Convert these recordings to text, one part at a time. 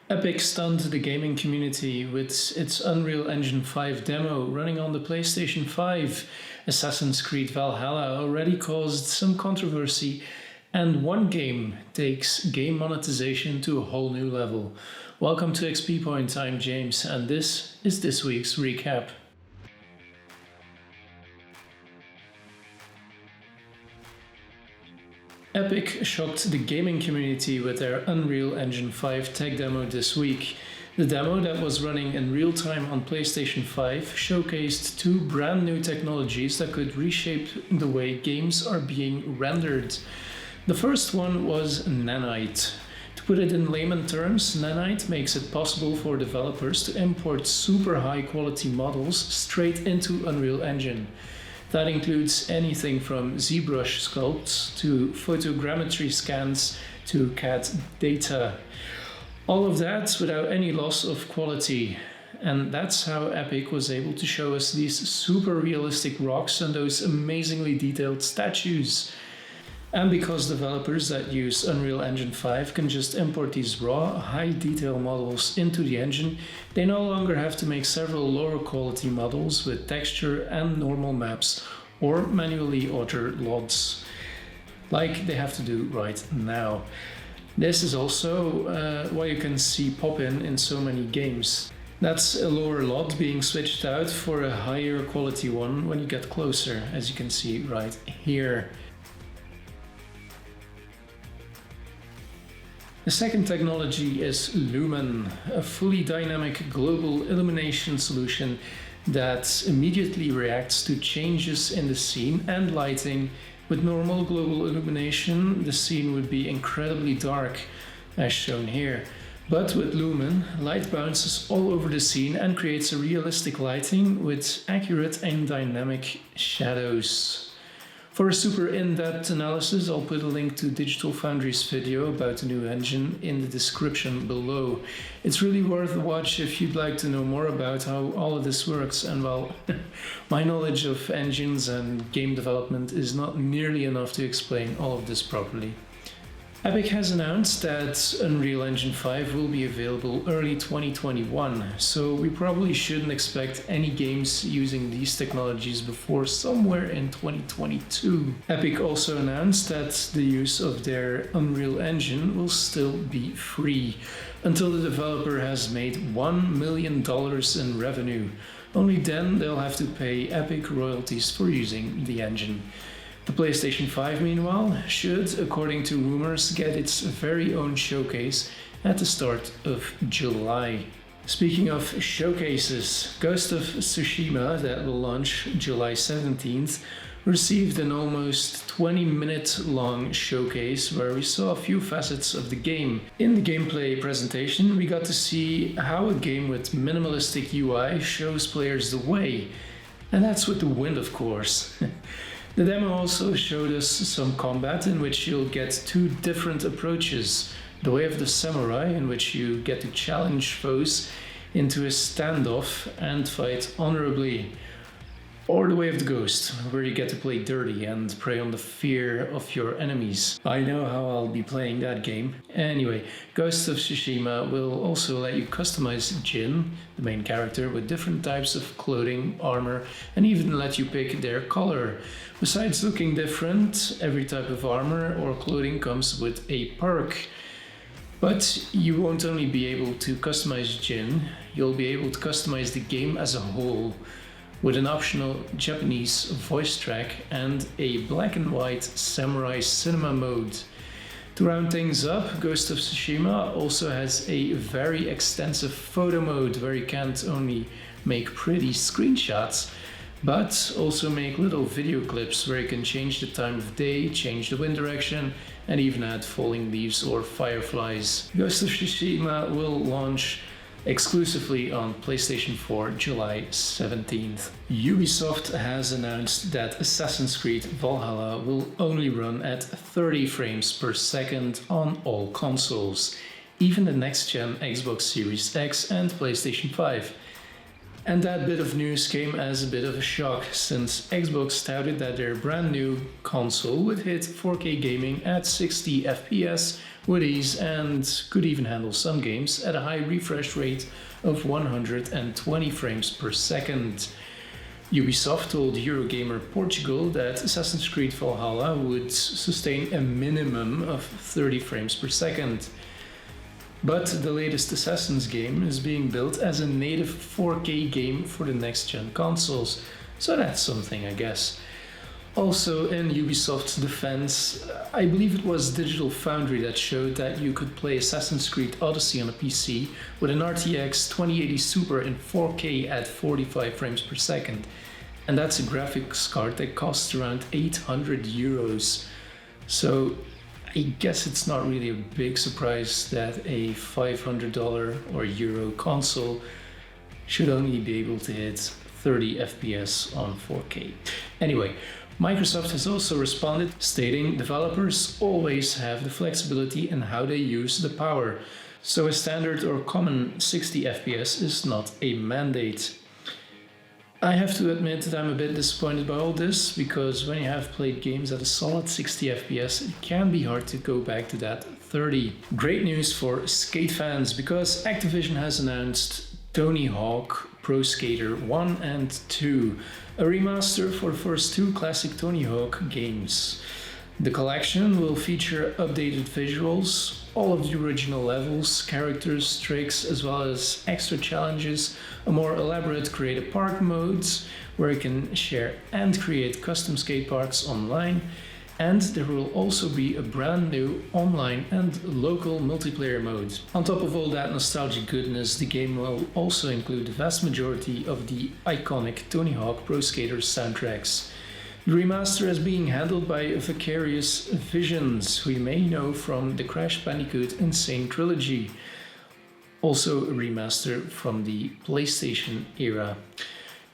Epic stunned the gaming community with its Unreal Engine 5 demo running on the PlayStation 5. Assassin's Creed Valhalla already caused some controversy, and one game takes game monetization to a whole new level. Welcome to XPpoint, I'm James, and this is this week's recap. Epic shocked the gaming community with their Unreal Engine 5 tech demo this week. The demo that was running in real time on PlayStation 5 showcased two brand new technologies that could reshape the way games are being rendered. The first one was Nanite. To put it in layman terms, Nanite makes it possible for developers to import super high quality models straight into Unreal Engine. That includes anything from ZBrush sculpts to photogrammetry scans to CAD data. All of that without any loss of quality. And that's how Epic was able to show us these super realistic rocks and those amazingly detailed statues. And because developers that use Unreal Engine 5 can just import these raw, high detail models into the engine, they no longer have to make several lower quality models with texture and normal maps or manually alter LODs, like they have to do right now. This is also why you can see pop-in in so many games. That's a lower LOD being switched out for a higher quality one when you get closer, as you can see right here. The second technology is Lumen, a fully dynamic global illumination solution that immediately reacts to changes in the scene and lighting. With normal global illumination, the scene would be incredibly dark, as shown here. But with Lumen, light bounces all over the scene and creates a realistic lighting with accurate and dynamic shadows. For a super in-depth analysis, I'll put a link to Digital Foundry's video about the new engine in the description below. It's really worth a watch if you'd like to know more about how all of this works, and well, my knowledge of engines and game development is not nearly enough to explain all of this properly. Epic has announced that Unreal Engine 5 will be available early 2021, so we probably shouldn't expect any games using these technologies before somewhere in 2022. Epic also announced that the use of their Unreal Engine will still be free until the developer has made $1 million in revenue. Only then they'll have to pay Epic royalties for using the engine. The PlayStation 5, meanwhile, should, according to rumors, get its very own showcase at the start of July. Speaking of showcases, Ghost of Tsushima, that will launch July 17th, received an almost 20-minute long showcase where we saw a few facets of the game. In the gameplay presentation, we got to see how a game with minimalistic UI shows players the way. And that's with the wind, of course. The demo also showed us some combat in which you'll get two different approaches. The way of the samurai, in which you get to challenge foes into a standoff and fight honorably. Or the way of the ghost, where you get to play dirty and prey on the fear of your enemies. I know how I'll be playing that game. Anyway, Ghost of Tsushima will also let you customize Jin, the main character, with different types of clothing, armor, and even let you pick their color. Besides looking different, every type of armor or clothing comes with a perk. But you won't only be able to customize Jin, you'll be able to customize the game as a whole, with an optional Japanese voice track and a black and white samurai cinema mode. To round things up, Ghost of Tsushima also has a very extensive photo mode where you can't only make pretty screenshots, but also make little video clips where you can change the time of day, change the wind direction, and even add falling leaves or fireflies. Ghost of Tsushima will launch exclusively on PlayStation 4 July 17th. Ubisoft has announced that Assassin's Creed Valhalla will only run at 30 frames per second on all consoles, even the next-gen Xbox Series X and PlayStation 5. And that bit of news came as a bit of a shock, since Xbox touted that their brand new console would hit 4K gaming at 60 FPS with ease and could even handle some games at a high refresh rate of 120 frames per second. Ubisoft told Eurogamer Portugal that Assassin's Creed Valhalla would sustain a minimum of 30 frames per second. But the latest Assassin's game is being built as a native 4K game for the next-gen consoles, so that's something, I guess. Also, in Ubisoft's defense, I believe it was Digital Foundry that showed that you could play Assassin's Creed Odyssey on a PC with an RTX 2080 Super in 4K at 45 frames per second. And that's a graphics card that costs around 800 euros. So I guess it's not really a big surprise that a $500 or euro console should only be able to hit 30 FPS on 4K. Anyway, Microsoft has also responded, stating developers always have the flexibility in how they use the power, so a standard or common 60 FPS is not a mandate. I have to admit that I'm a bit disappointed by all this, because when you have played games at a solid 60 FPS, it can be hard to go back to that 30. Great news for skate fans, because Activision has announced Tony Hawk Pro Skater 1 and 2, a remaster for the first two classic Tony Hawk games. The collection will feature updated visuals, all of the original levels, characters, tricks, as well as extra challenges, a more elaborate Create a Park modes, where you can share and create custom skate parks online, and there will also be a brand new online and local multiplayer mode. On top of all that nostalgic goodness, the game will also include the vast majority of the iconic Tony Hawk Pro Skater soundtracks. The remaster is being handled by Vicarious Visions, who you may know from the Crash Bandicoot Insane Trilogy, also a remaster from the PlayStation era.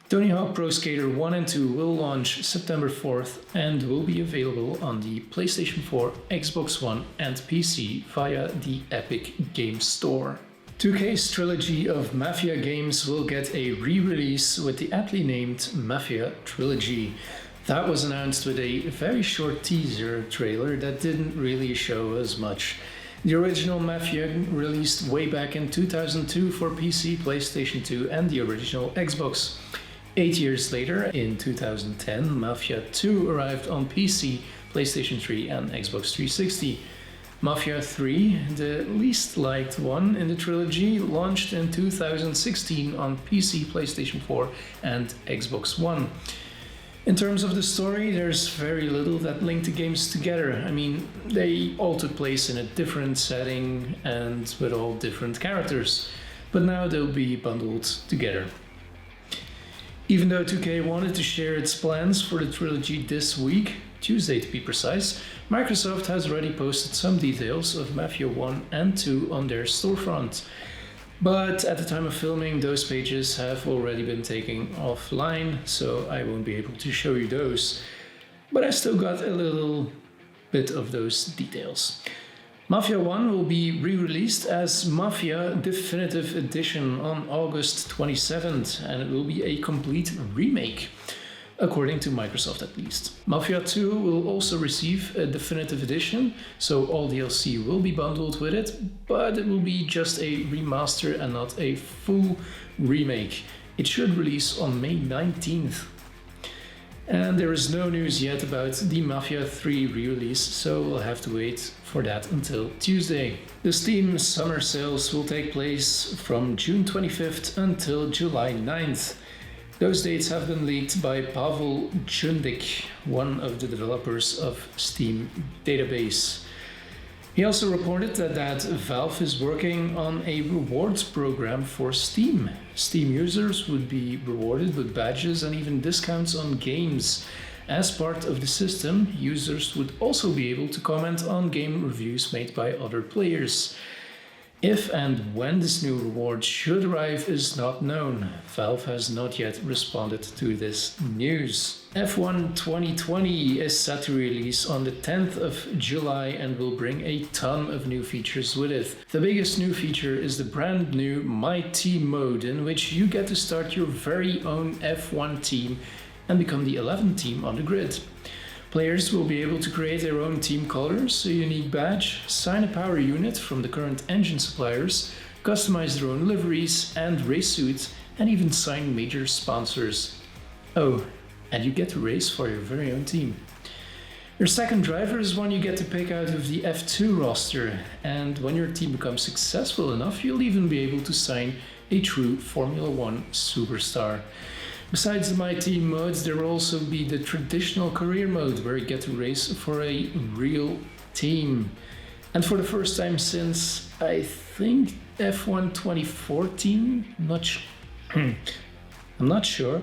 Tony Hawk Pro Skater 1 and 2 will launch September 4th and will be available on the PlayStation 4, Xbox One and PC via the Epic Games Store. 2K's trilogy of Mafia games will get a re-release with the aptly named Mafia Trilogy. That was announced with a very short teaser trailer that didn't really show us much. The original Mafia released way back in 2002 for PC, PlayStation 2 and the original Xbox. 8 years later, in 2010, Mafia 2 arrived on PC, PlayStation 3 and Xbox 360. Mafia 3, the least liked one in the trilogy, launched in 2016 on PC, PlayStation 4 and Xbox One. In terms of the story, there's very little that linked the games together. I mean, they all took place in a different setting and with all different characters, but now they'll be bundled together. Even though 2K wanted to share its plans for the trilogy this week, Tuesday to be precise, Microsoft has already posted some details of Mafia 1 and 2 on their storefront. But at the time of filming, those pages have already been taken offline, so I won't be able to show you those. But I still got a little bit of those details. Mafia 1 will be re-released as Mafia Definitive Edition on August 27th, and it will be a complete remake, according to Microsoft at least. Mafia 2 will also receive a Definitive Edition, so all DLC will be bundled with it, but it will be just a remaster and not a full remake. It should release on May 19th. And there is no news yet about the Mafia 3 re-release, so we'll have to wait for that until Tuesday. The Steam summer sales will take place from June 25th until July 9th. Those dates have been leaked by Pavel Jundik, one of the developers of Steam Database. He also reported that Valve is working on a rewards program for Steam. Steam users would be rewarded with badges and even discounts on games. As part of the system, users would also be able to comment on game reviews made by other players. If and when this new reward should arrive is not known. Valve has not yet responded to this news. F1 2020 is set to release on the 10th of July and will bring a ton of new features with it. The biggest new feature is the brand new My Team mode, in which you get to start your very own F1 team and become the 11th team on the grid. Players will be able to create their own team colors, a unique badge, sign a power unit from the current engine suppliers, customize their own liveries and race suits, and even sign major sponsors. Oh, and you get to race for your very own team. Your second driver is one you get to pick out of the F2 roster, and when your team becomes successful enough, you'll even be able to sign a true Formula 1 superstar. Besides the My Team modes, there will also be the traditional career mode where you get to race for a real team. And for the first time since, I think, F1 2014, I'm not sure,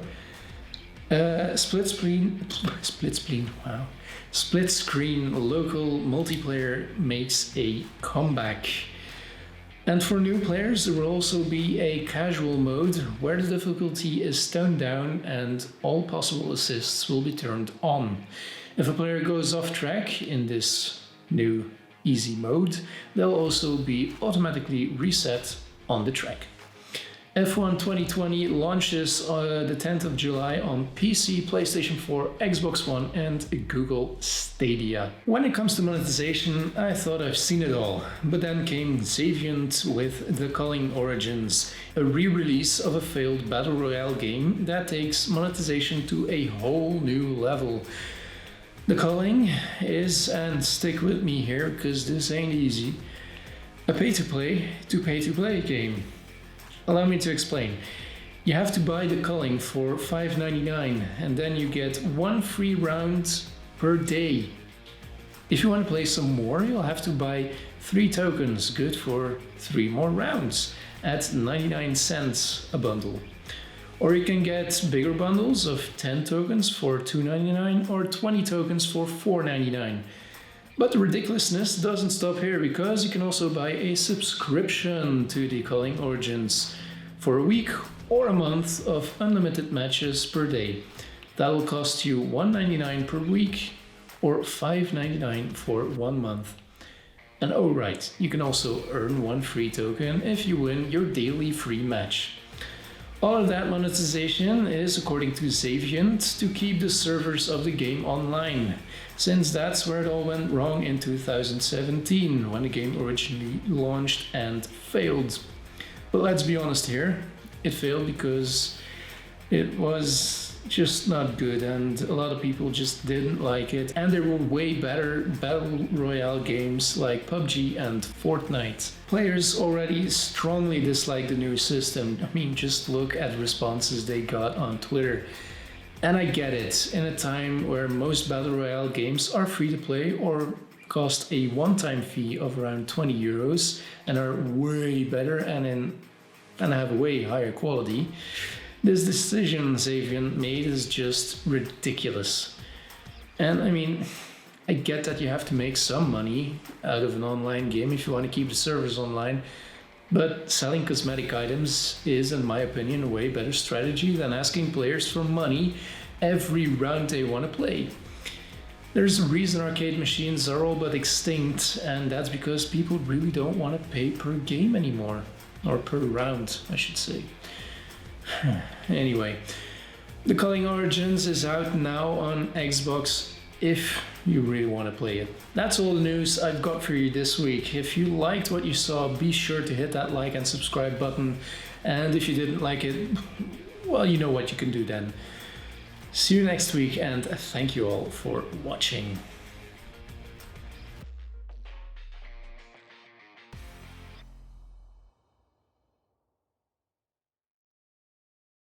split screen local multiplayer makes a comeback. And for new players, there will also be a casual mode where the difficulty is toned down and all possible assists will be turned on. If a player goes off track in this new easy mode, they'll also be automatically reset on the track. F1 2020 launches the 10th of July on PC, PlayStation 4, Xbox One and Google Stadia. When it comes to monetization, I thought I've seen it all, but then came Xaviant with the Culling Origins, a re-release of a failed Battle Royale game that takes monetization to a whole new level. The Culling is, and stick with me here because this ain't easy, a pay-to-play game. Allow me to explain. You have to buy the Culling for $5.99 and then you get one free round per day. If you want to play some more, you'll have to buy 3 tokens, good for 3 more rounds, at 99 cents a bundle. Or you can get bigger bundles of 10 tokens for $2.99 or 20 tokens for $4.99. But the ridiculousness doesn't stop here, because you can also buy a subscription to the Culling Origins for a week or a month of unlimited matches per day. That will cost you $1.99 per week or $5.99 for 1 month. And oh right, you can also earn 1 free token if you win your daily free match. All of that monetization is, according to Xaviant, to keep the servers of the game online, since that's where it all went wrong in 2017, when the game originally launched and failed. But let's be honest here, it failed because it was just not good and a lot of people just didn't like it, and there were way better battle royale games like PUBG and Fortnite. Players already strongly dislike the new system. I mean, just look at the responses they got on Twitter. And I get it, in a time where most battle royale games are free to play or cost a one-time fee of around €20 and are way better and have a way higher quality, this decision Xaviant made is just ridiculous. And I mean, I get that you have to make some money out of an online game if you want to keep the servers online, but selling cosmetic items is, in my opinion, a way better strategy than asking players for money every round they want to play. There's a reason arcade machines are all but extinct, and that's because people really don't want to pay per game anymore. Or per round, I should say. Anyway, the Culling Origins is out now on Xbox if you really want to play it. That's all the news I've got for you this week. If you liked what you saw, be sure to hit that like and subscribe button. And if you didn't like it, well, you know what you can do then. See you next week, and thank you all for watching.